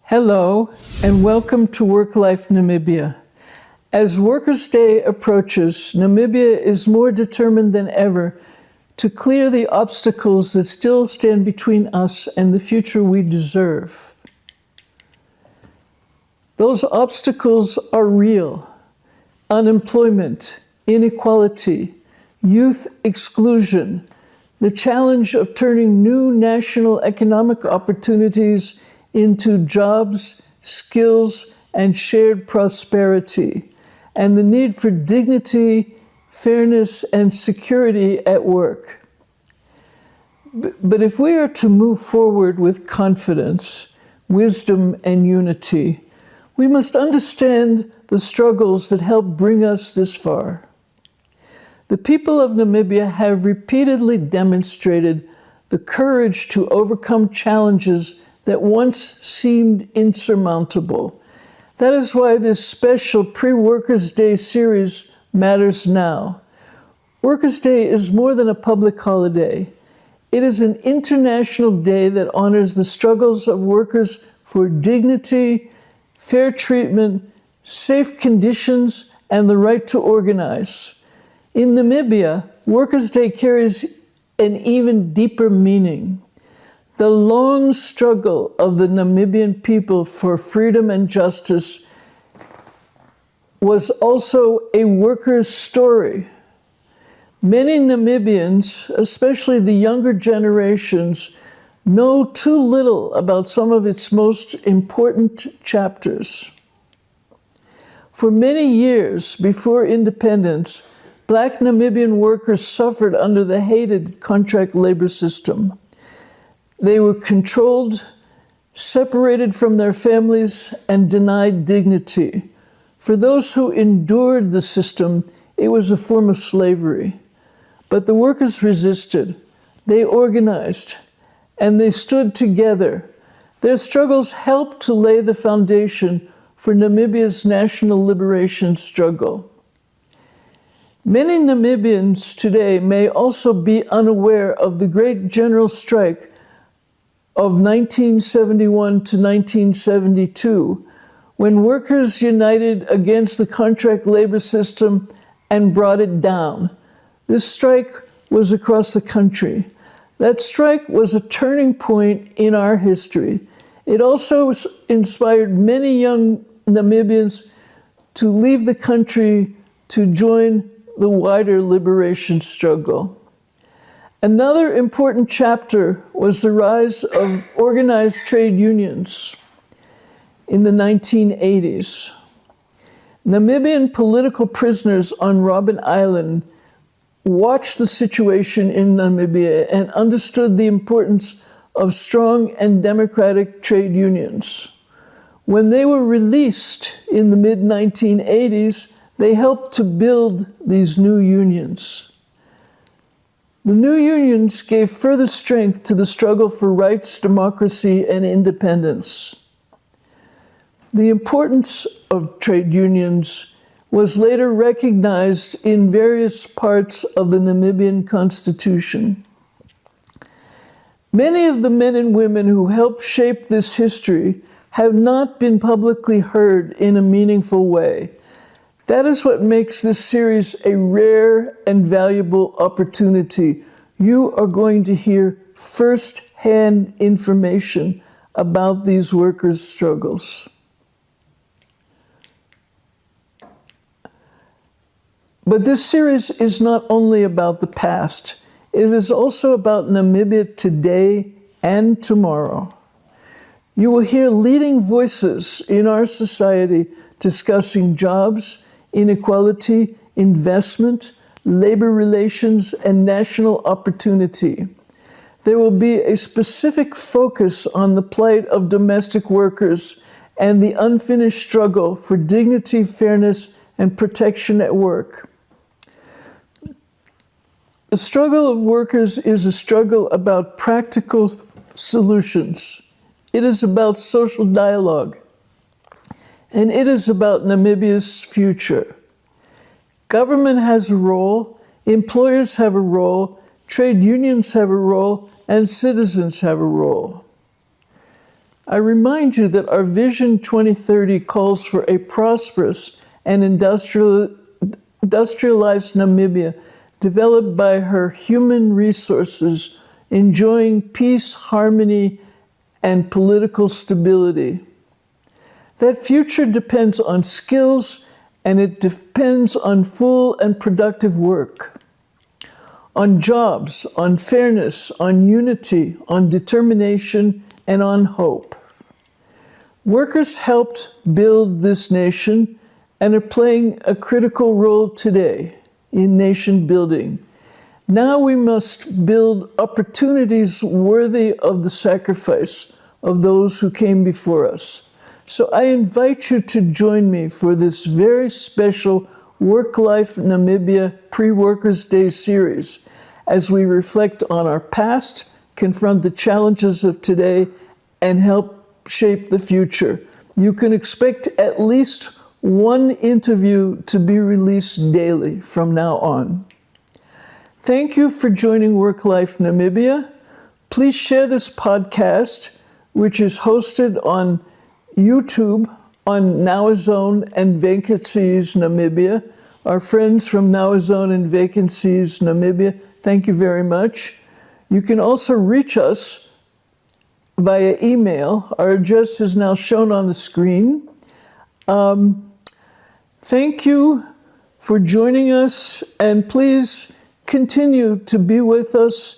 Hello, and welcome to Worklife Namibia. As Workers' Day approaches, Namibia is more determined than ever to clear the obstacles that still stand between us and the future we deserve. Those obstacles are real: unemployment, inequality, youth exclusion, the challenge of turning new national economic opportunities into jobs, skills, and shared prosperity, and the need for dignity, fairness, and security at work. But if we are to move forward with confidence, wisdom, and unity, we must understand the struggles that helped bring us this far. The people of Namibia have repeatedly demonstrated the courage to overcome challenges that once seemed insurmountable. That is why this special Pre-Workers' Day series matters now. Workers' Day is more than a public holiday. It is an international day that honors the struggles of workers for dignity, fair treatment, safe conditions, and the right to organize. In Namibia, Workers' Day carries an even deeper meaning. The long struggle of the Namibian people for freedom and justice was also a worker's story. Many Namibians, especially the younger generations, know too little about some of its most important chapters. For many years before independence, Black Namibian workers suffered under the hated contract labor system. They were controlled, separated from their families, and denied dignity. For those who endured the system, it was a form of slavery. But the workers resisted. They organized, and they stood together. Their struggles helped to lay the foundation for Namibia's national liberation struggle. Many Namibians today may also be unaware of the great general strike of 1971 to 1972, when workers united against the contract labor system and brought it down. This strike was across the country. That strike was a turning point in our history. It also inspired many young Namibians to leave the country to join the wider liberation struggle. Another important chapter was the rise of organized trade unions in the 1980s. Namibian political prisoners on Robben Island watched the situation in Namibia and understood the importance of strong and democratic trade unions. When they were released in the mid-1980s, they helped to build these new unions. The new unions gave further strength to the struggle for rights, democracy, and independence. The importance of trade unions was later recognized in various parts of the Namibian constitution. Many of the men and women who helped shape this history have not been publicly heard in a meaningful way. That is what makes this series a rare and valuable opportunity. You are going to hear first-hand information about these workers' struggles. But this series is not only about the past, it is also about Namibia today and tomorrow. You will hear leading voices in our society discussing jobs, inequality, investment, labor relations, and national opportunity. There will be a specific focus on the plight of domestic workers and the unfinished struggle for dignity, fairness, and protection at work. The struggle of workers is a struggle about practical solutions. It is about social dialogue. And it is about Namibia's future. Government has a role, employers have a role, trade unions have a role, and citizens have a role. I remind you that our Vision 2030 calls for a prosperous and industrialized Namibia, developed by her human resources, enjoying peace, harmony, and political stability. That future depends on skills, and it depends on full and productive work, on jobs, on fairness, on unity, on determination, and on hope. Workers helped build this nation and are playing a critical role today in nation building. Now we must build opportunities worthy of the sacrifice of those who came before us. So I invite you to join me for this very special Work-Life Namibia Pre-Workers' Day series as we reflect on our past, confront the challenges of today, and help shape the future. You can expect at least one interview to be released daily from now on. Thank you for joining Work-Life Namibia. Please share this podcast, which is hosted on YouTube on NowAZone and Vacancies Namibia. Our friends from NowAZone and Vacancies Namibia, thank you very much. You can also reach us via email. Our address is now shown on the screen. Thank you for joining us, and please continue to be with us